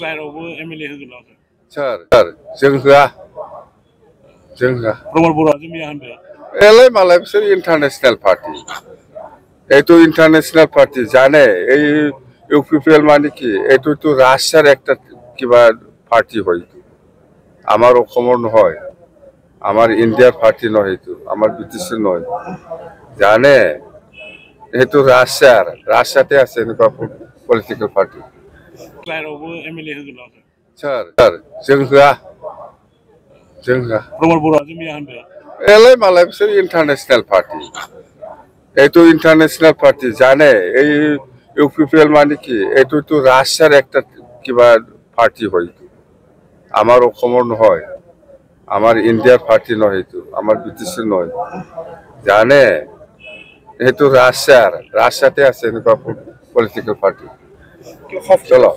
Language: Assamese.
बाहेरावबो एमएलए होगोन सार जों होआ प्रमद बर'आसो मैया होनदों एलाय मालाय बिसोर इन्टारनेशनेल पार्टी এইটো ইন্টারন্যাশনাল পার্টি জানে এই ইউপিপিএল মানে কি এইটো তো রাশিয়ার একটা কিবা পার্টি হয় আমার অসমৰ নহয় আমাৰ ইন্ডিয়াৰ পাৰ্টি নহয় এইটো আমাৰ ব্ৰিটিশেৰ নয় জানে এইটো ৰাশিয়াতে আছে এনেকুৱা পলিটিক্যাল পার্টি बाहेरावबो एमएलए होगोन सार जों होआ प्रमद बर'आसो मैया होनदों এলাই মালাय बिसोर ইন্টারন্যাশনাল পার্টি এইটো ইন্টারন্যাশনাল পার্টি জানে এই ইউপিপিএল মানে কি এইটো তো রাশিয়ার একটা কিবা পার্টি হয় আমার অসমৰ নহয় আমাৰ ইন্ডিয়াৰ পাৰ্টি নহয় এইটো আমাৰ ব্ৰিটিশেৰ নয় জানে এইটো ৰাশিয়াতে আছে এনেকুৱা পলিটিক্যাল পাৰ্টি চলো